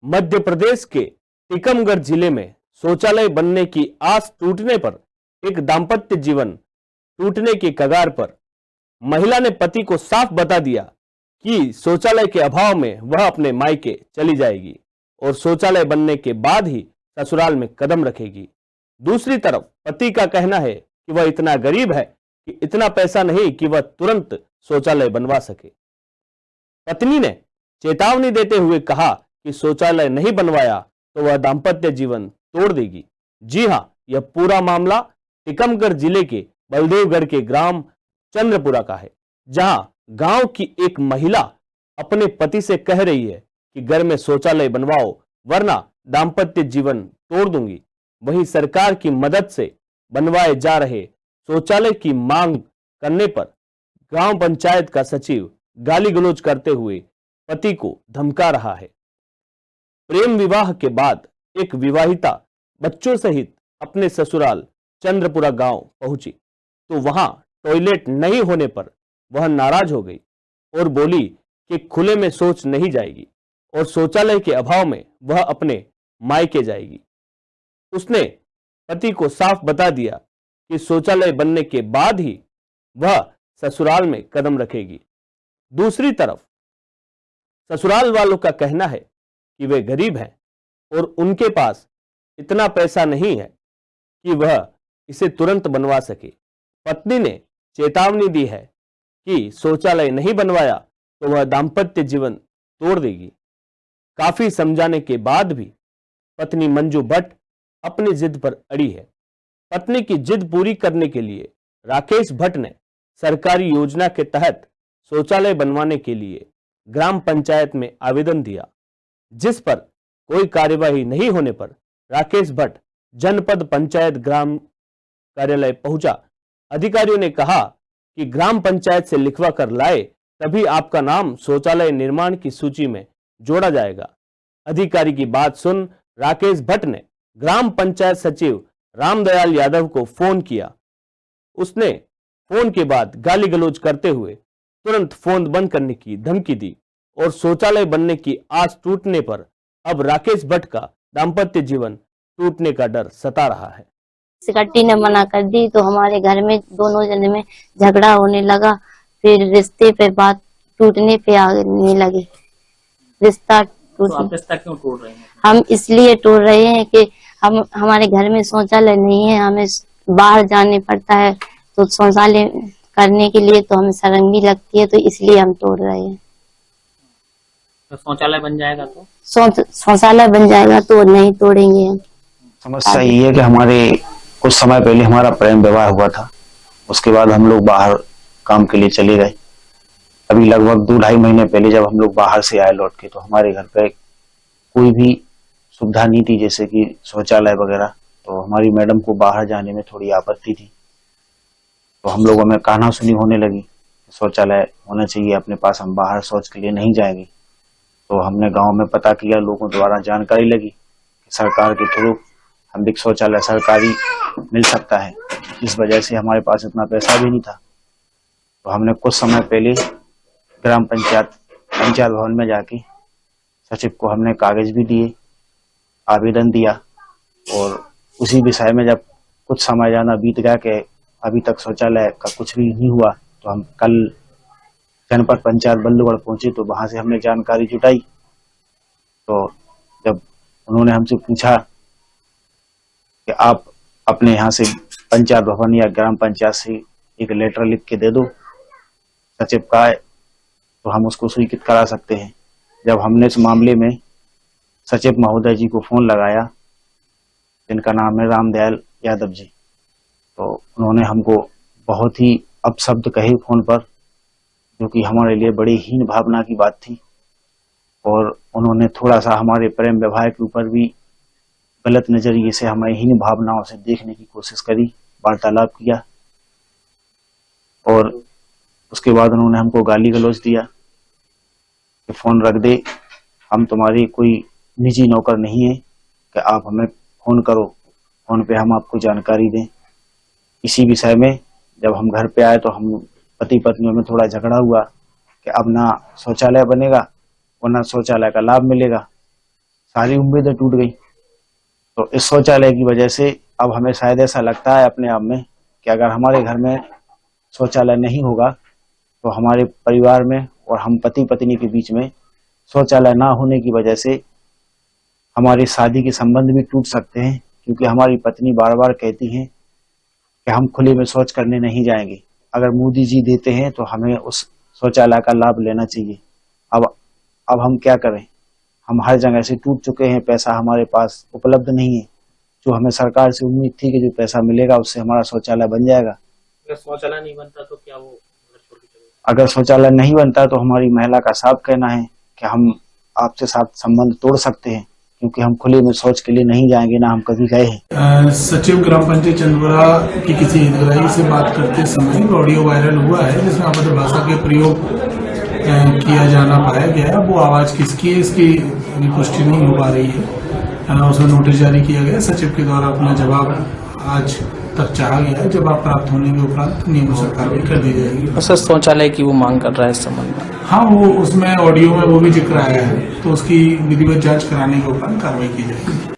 मध्य प्रदेश के टीकमगढ़ जिले में शौचालय बनने की आस टूटने पर एक दाम्पत्य जीवन टूटने की कगार पर। महिला ने पति को साफ बता दिया कि शौचालय के अभाव में वह अपने मायके चली जाएगी और शौचालय बनने के बाद ही ससुराल में कदम रखेगी। दूसरी तरफ पति का कहना है कि वह इतना गरीब है कि इतना पैसा नहीं कि वह तुरंत शौचालय बनवा सके। पत्नी ने चेतावनी देते हुए कहा कि शौचालय नहीं बनवाया तो वह दाम्पत्य जीवन तोड़ देगी। जी हां, यह पूरा मामला टीकमगढ़ जिले के बलदेवगढ़ के ग्राम चंद्रपुरा का है, जहां गांव की एक महिला अपने पति से कह रही है कि घर में शौचालय बनवाओ वरना दाम्पत्य जीवन तोड़ दूंगी। वहीं सरकार की मदद से बनवाए जा रहे शौचालय की मांग करने पर ग्राम पंचायत का सचिव गाली गलौज करते हुए पति को धमका रहा है। प्रेम विवाह के बाद एक विवाहिता बच्चों सहित अपने ससुराल चंद्रपुरा गांव पहुंची तो वहां टॉयलेट नहीं होने पर वह नाराज हो गई और बोली कि खुले में शौच नहीं जाएगी और शौचालय के अभाव में वह अपने मायके जाएगी। उसने पति को साफ बता दिया कि शौचालय बनने के बाद ही वह ससुराल में कदम रखेगी। दूसरी तरफ ससुराल वालों का कहना है कि वे गरीब हैं और उनके पास इतना पैसा नहीं है कि वह इसे तुरंत बनवा सके। पत्नी ने चेतावनी दी है कि शौचालय नहीं बनवाया तो वह दाम्पत्य जीवन तोड़ देगी। काफी समझाने के बाद भी पत्नी मंजू भट्ट अपनी जिद पर अड़ी है। पत्नी की जिद पूरी करने के लिए राकेश भट्ट ने सरकारी योजना के तहत शौचालय बनवाने के लिए ग्राम पंचायत में आवेदन दिया, जिस पर कोई कार्यवाही नहीं होने पर राकेश भट्ट जनपद पंचायत ग्राम कार्यालय पहुंचा। अधिकारियों ने कहा कि ग्राम पंचायत से लिखवा कर लाए तभी आपका नाम शौचालय निर्माण की सूची में जोड़ा जाएगा। अधिकारी की बात सुन राकेश भट्ट ने ग्राम पंचायत सचिव रामदयाल यादव को फोन किया। उसने फोन के बाद गाली गलौज करते हुए तुरंत फोन बंद करने की धमकी दी और शौचालय बनने की आस टूटने पर अब राकेश भट्ट का दाम्पत्य जीवन टूटने का डर सता रहा है। सिकट्टी ने मना कर दी तो हमारे घर में दोनों जने में झगड़ा होने लगा। फिर रिश्ते पे बात टूटने पे आने लगी। रिश्ता तो आप रिश्ता क्यों तोड़ रहे हैं? हम इसलिए तोड़ रहे हैं कि हमारे घर में शौचालय नहीं है, हमें बाहर जाने पड़ता है तो शौचालय करने के लिए तो हमें शर्म भी लगती है, तो इसलिए हम तोड़ रहे हैं। तो शौचालय बन जाएगा तो शौचालय बन जाएगा तो नहीं तोड़ेंगे हम। समस्या ये है कि हमारे कुछ समय पहले हमारा प्रेम विवाह हुआ था, उसके बाद हम लोग बाहर काम के लिए चले गए। अभी लगभग 2-2.5 महीने पहले जब हम लोग बाहर से आए लौट के तो हमारे घर पे कोई भी सुविधा नहीं थी, जैसे कि शौचालय वगैरह। तो हमारी मैडम को बाहर जाने में थोड़ी आपत्ति थी, तो हम लोगों में कहासुनी होने लगी, शौचालय होना चाहिए अपने पास, हम बाहर शौच के लिए नहीं जाएंगे। तो हमने गांव में पता किया, लोगों द्वारा जानकारी लगी कि सरकार के थ्रू हम भी शौचालय सरकारी मिल सकता है। इस वजह से हमारे पास इतना पैसा भी नहीं था, तो हमने कुछ समय पहले ग्राम पंचायत भवन में जाके सचिव को हमने कागज भी दिए, आवेदन दिया। और उसी विषय में जब कुछ समय जाना बीत गया कि अभी तक शौचालय का कुछ भी नहीं हुआ, तो हम कल जनपद पंचायत बल्लूगढ़ पहुंचे तो वहां से हमने जानकारी जुटाई। तो जब उन्होंने हमसे पूछा कि आप अपने यहाँ से पंचायत भवन या ग्राम पंचायत से एक लेटर लिख के दे दो सचिव का, तो हम उसको स्वीकृत करा सकते हैं। जब हमने इस मामले में सचिव महोदय जी को फोन लगाया, जिनका नाम है रामदयाल यादव जी, तो उन्होंने हमको बहुत ही अपशब्द कहे फोन पर, जो कि हमारे लिए बड़ी हीन भावना की बात थी। और उन्होंने थोड़ा सा हमारे प्रेम व्यवहार के ऊपर भी गलत नजरिए से हमें हीन भावनाओं से देखने की कोशिश करी, वार्तालाप किया। और उसके बाद उन्होंने हमको गाली गलौज दिया कि फोन रख दे, हम तुम्हारी कोई निजी नौकर नहीं है कि आप हमें फोन करो, फोन पे हम आपको जानकारी दें। इसी विषय में जब हम घर पे आए तो हम पति पत्नियों में थोड़ा झगड़ा हुआ कि अब ना शौचालय बनेगा और ना शौचालय का लाभ मिलेगा। सारी उम्मीदें टूट गई। तो इस शौचालय की वजह से अब हमें शायद ऐसा लगता है अपने आप में कि अगर हमारे घर में शौचालय नहीं होगा तो हमारे परिवार में और हम पति पत्नी के बीच में शौचालय ना होने की वजह से हमारी शादी के संबंध भी टूट सकते हैं, क्योंकि हमारी पत्नी बार बार कहती हैं कि हम खुले में शौच करने नहीं जाएंगे। अगर मोदी जी देते हैं तो हमें उस शौचालय का लाभ लेना चाहिए। अब हम क्या करें, हम हर जगह से टूट चुके हैं, पैसा हमारे पास उपलब्ध नहीं है। जो हमें सरकार से उम्मीद थी कि जो पैसा मिलेगा उससे हमारा शौचालय बन जाएगा। अगर शौचालय नहीं बनता तो क्या वो घर छोड़ के चले अगर शौचालय नहीं बनता तो हमारी महिला का साफ कहना है कि हम आपसे साथ संबंध तोड़ सकते हैं, क्योंकि हम खुले में शौच के लिए नहीं जाएंगे, ना हम कभी गए हैं। सचिव ग्राम पंचायत चंदपुरा की किसी हितग्राही से बात करते समय एक ऑडियो वायरल हुआ है जिसमें अभद्र भाषा के प्रयोग किया जाना पाया गया है। वो आवाज किसकी है इसकी पुष्टि नहीं हो पा रही है। उसमें नोटिस जारी किया गया, सचिव के द्वारा अपना जवाब आज तक चाहा गया है। जवाब प्राप्त होने के उपरांत नियमानुसार कार्रवाई कर दी जाएगी। सर शौचालय की वो मांग कर रहा है इस संबंध में? हाँ, वो उसमें ऑडियो में वो भी जिक्र आया है, तो उसकी विधिवत जांच कराने के उपरांत कार्रवाई की जाएगी।